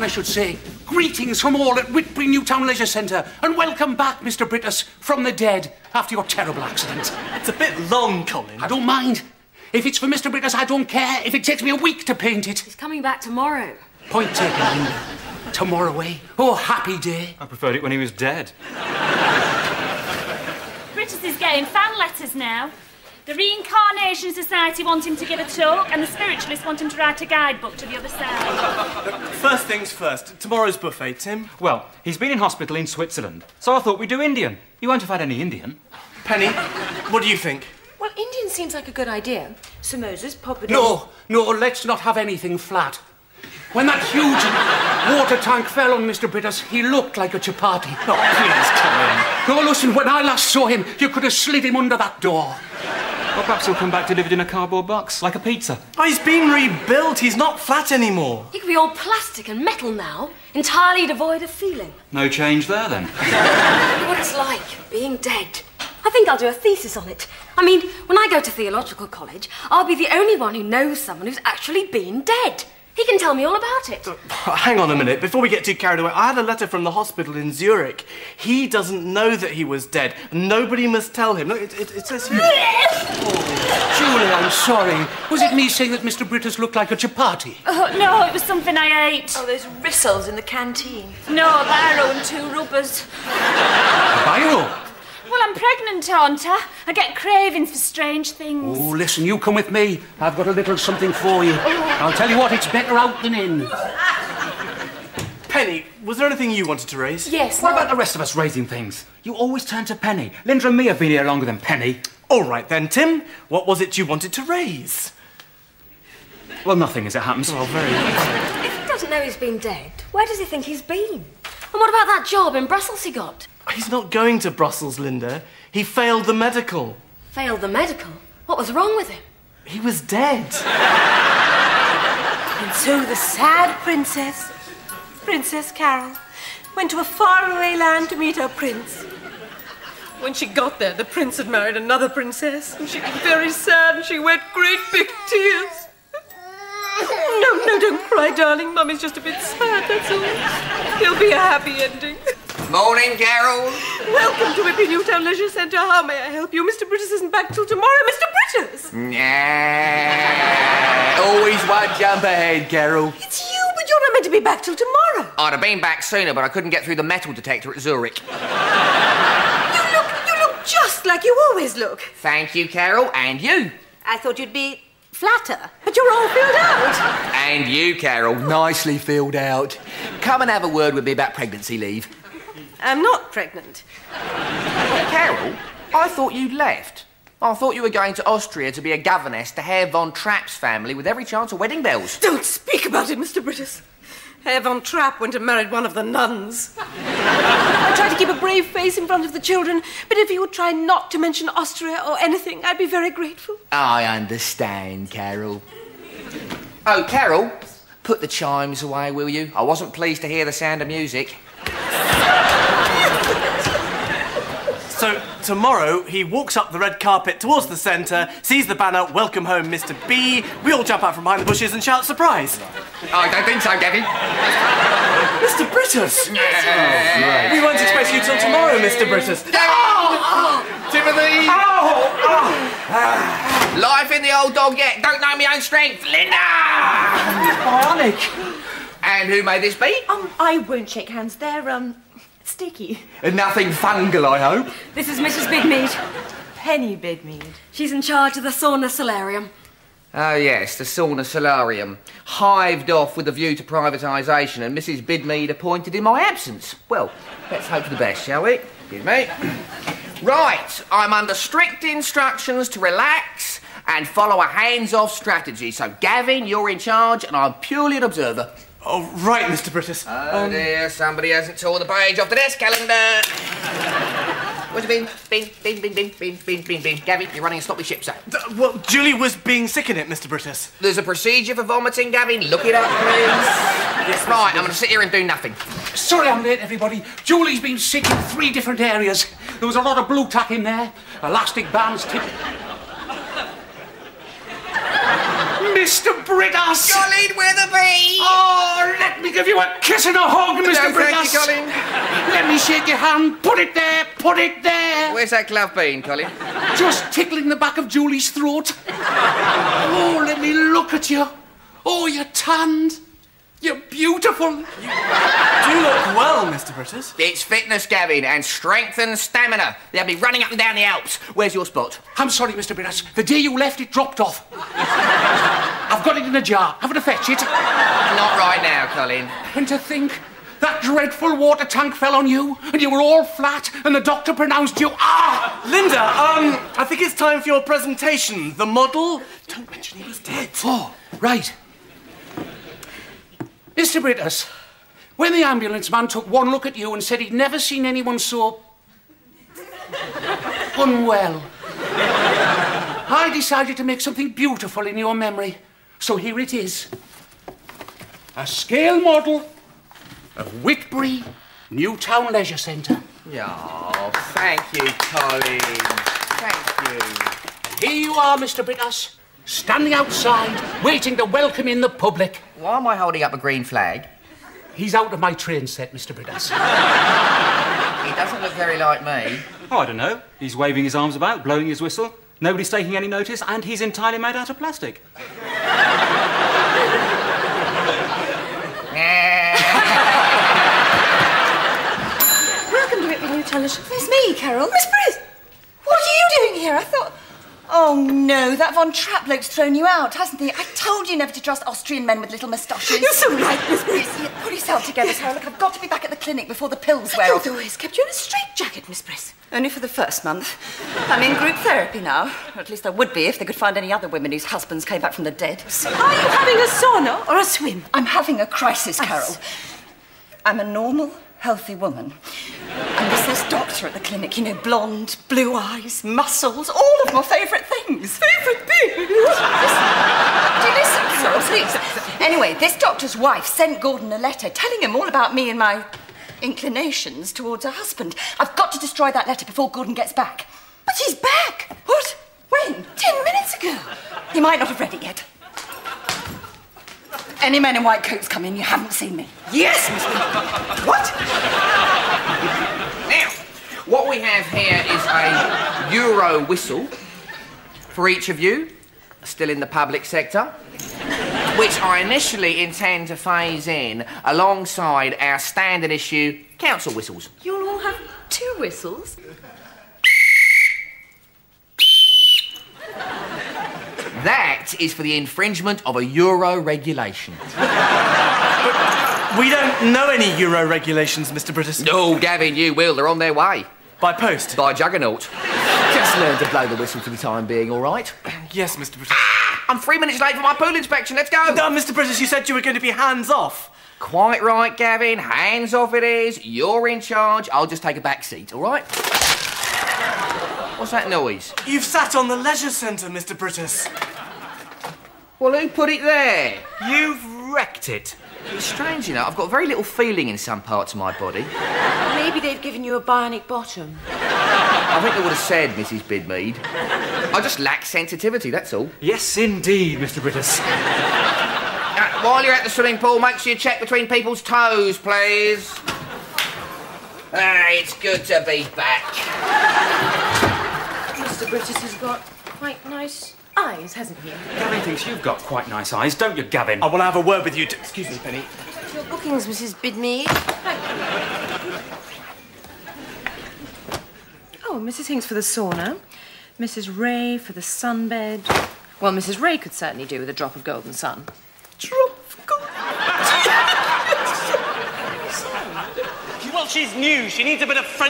I should say. Greetings from all at Whitby Newtown Leisure Centre, and welcome back, Mr. Brittas, from the dead after your terrible accident. It's a bit long, Colin. I don't mind. If it's for Mr. Brittas, I don't care if it takes me a week to paint it. He's coming back tomorrow. Point taken, Linda. Tomorrow, eh? Oh, happy day. I preferred it when he was dead. Brittas is getting fan letters now. The Reincarnation Society want him to give a talk, and the Spiritualists want him to write a guidebook to the other side. First things first, tomorrow's buffet, Tim. Well, he's been in hospital in Switzerland, so I thought we'd do Indian. You won't have had any Indian. Penny, what do you think? Well, Indian seems like a good idea. Samosas, papadum... No, let's not have anything flat. When that huge water tank fell on Mr. Brittas, he looked like a chapati. Oh, please, Colin. No, listen, when I last saw him, you could have slid him under that door. Or perhaps he'll come back delivered in a cardboard box, like a pizza. Oh, he's been rebuilt. He's not flat anymore. He could be all plastic and metal now, entirely devoid of feeling. No change there, then. What it's like, being dead. I think I'll do a thesis on it. I mean, when I go to theological college, I'll be the only one who knows someone who's actually been dead. He can tell me all about it. Hang on a minute, before we get too carried away, I had a letter from the hospital in Zurich. He doesn't know that he was dead. Nobody must tell him. Look, it says here... Julie, I'm sorry. Was it me saying that Mr. Brittas looked like a chapati? Oh, no, it was something I ate. Oh, those rissoles in the canteen. No, biro and 2 rubbers. A biro? Well, I'm pregnant, aren't I? I get cravings for strange things. Oh, listen, you come with me. I've got a little something for you. I'll tell you what, it's better out than in. Penny, was there anything you wanted to raise? Yes. What about the rest of us raising things? You always turn to Penny. Linda and me have been here longer than Penny. All right then, Tim. What was it you wanted to raise? Well, nothing as it happens. Oh, very nice. If he doesn't know he's been dead, where does he think he's been? And what about that job in Brussels he got? He's not going to Brussels, Linda. He failed the medical. Failed the medical? What was wrong with him? He was dead. And so the sad princess, Princess Carol, went to a faraway land to meet her prince. When she got there, the prince had married another princess, and she was very sad, and she wept great big tears. No, don't cry, darling. Mummy's just a bit sad, that's all. There'll be a happy ending. Morning, Carol. Welcome to Whitby Newtown Leisure Centre. How may I help you? Mr. Brittas isn't back till tomorrow. Mr. Brittas! Nah. Always one jump ahead, Carol. It's you, but you're not meant to be back till tomorrow. I'd have been back sooner, but I couldn't get through the metal detector at Zurich. You look just like you always look. Thank you, Carol, and you. I thought you'd be flatter, but you're all filled out. And you, Carol, nicely filled out. Come and have a word with me about pregnancy leave. I'm not pregnant. Carol, I thought you'd left. I thought you were going to Austria to be a governess to Herr von Trapp's family with every chance of wedding bells. Don't speak about it, Mr. Brittas. Herr von Trapp went and married one of the nuns. I tried to keep a brave face in front of the children, but if you would try not to mention Austria or anything, I'd be very grateful. I understand, Carol. Oh, Carol, put the chimes away, will you? I wasn't pleased to hear the sound of music. So, tomorrow, he walks up the red carpet towards the centre, sees the banner, "Welcome home, Mr. B." We all jump out from behind the bushes and shout, "Surprise!" I don't think so, Gavin. Mr. Brittas! We won't expect you till tomorrow, Mr. Brittas. Timothy! Life in the old dog yet. Don't know my own strength. Linda! Bionic! And who may this be? I won't shake hands. They're, sticky. Nothing fungal, I hope. This is Mrs. Bidmead. Penny Bidmead. She's in charge of the sauna solarium. Oh, yes, the sauna solarium. Hived off with a view to privatisation and Mrs. Bidmead appointed in my absence. Well, let's hope for the best, shall we? Excuse me. Right, I'm under strict instructions to relax and follow a hands-off strategy. So, Gavin, you're in charge and I'm purely an observer. Oh, right, Mr. Brittas. Oh, dear, somebody hasn't torn the page off the desk calendar. Where's it been? Gavin, you're running a sloppy ship, sir. Well, Julie was being sick in it, Mr. Brittas. There's a procedure for vomiting, Gavin. Look it up, please. Yes, right, I'm going to sit here and do nothing. Sorry I'm late, everybody. Julie's been sick in 3 different areas. There was a lot of blue tack in there, elastic bands, Mr. Brittas! Colin Witherby! Oh, let me give you a kiss and a hug, Mr. No, Brittas! thank you, Colin. Let me shake your hand. Put it there, put it there. Where's that glove been, Colin? Just tickling the back of Julie's throat. Oh, let me look at you. Oh, you're tanned. You're beautiful. You do look well, Mr. Brittas. It's fitness, Gavin, and strength and stamina. They'll be running up and down the Alps. Where's your spot? I'm sorry, Mr. Brittas. The day you left, it dropped off. I've got it in a jar. Having to fetch it. Not right now, Colin. And to think that dreadful water tank fell on you, and you were all flat, and the doctor pronounced you... Ah! Linda, I think it's time for your presentation. The model... Don't mention he was dead. Oh, right. Mr. Brittas, when the ambulance man took one look at you and said he'd never seen anyone so... unwell, I decided to make something beautiful in your memory. So here it is. A scale model of Whitbury Newtown Leisure Centre. Oh, thank you, Colin. Thank you. Here you are, Mr. Brittas, standing outside, waiting to welcome in the public. Why am I holding up a green flag? He's out of my train set, Mr. Brittas. He doesn't look very like me. Oh, I don't know. He's waving his arms about, blowing his whistle. Nobody's taking any notice, and he's entirely made out of plastic. Welcome to Whitby Newtown. It's me, Carol. Miss Britt! What are you doing here? I thought... Oh, no, that Von Trapp bloke's thrown you out, hasn't he? I told you never to trust Austrian men with little moustaches. You're so right, Miss Britt. Yes, pull yourself together, Sarah. Look, I've got to be back at the clinic before the pills wear off. I've always kept you in a straitjacket, Miss Britt. Only for the first month. I'm in group therapy now. Or at least I would be if they could find any other women whose husbands came back from the dead. Are you having a sauna or a swim? I'm having a crisis, Carol. I'm a normal, healthy woman. And there's this doctor at the clinic, you know, blonde, blue eyes, muscles, all of my favourite things. Favourite things? Do you listen, Carol, please? Anyway, this doctor's wife sent Gordon a letter telling him all about me and my inclinations towards her husband. I've got to destroy that letter before Gordon gets back. But he's back. What? When? 10 minutes ago. He might not have read it yet. Any men in white coats come in, you haven't seen me. Yes, Miss Britt. What? Now, what we have here is a Euro whistle for each of you, still in the public sector, which I initially intend to phase in alongside our standard issue council whistles. You'll all have 2 whistles? That is for the infringement of a Euro regulation. We don't know any Euro regulations, Mr. Brittas. No, Gavin, you will. They're on their way. By post? By Juggernaut. Just learn to blow the whistle for the time being, all right? Yes, Mr. Brittas. I'm 3 minutes late for my pool inspection. Let's go. No, Mr. Brittas, you said you were going to be hands-off. Quite right, Gavin. Hands off it is. You're in charge. I'll just take a back seat, all right? What's that noise? You've sat on the leisure centre, Mr. Brittas. Well, who put it there? You've wrecked it. It's strange, you know. I've got very little feeling in some parts of my body. Maybe they've given you a bionic bottom. I think they would have said, Mrs. Bidmead. I just lack sensitivity, that's all. Yes, indeed, Mr. Brittas. While you're at the swimming pool, make sure you check between people's toes, please. It's good to be back. Mr. Brittas has got quite nice eyes, hasn't he? Gavin thinks you've got quite nice eyes, don't you, Gavin? I want to have a word with you. Excuse me, Penny. Your bookings, Mrs. Bidmead. Oh, Mrs. Hinks for the sauna. Mrs. Ray for the sunbed. Well, Mrs. Ray could certainly do with a drop of golden sun. Drop of golden... Well, she's new. She needs a bit of French.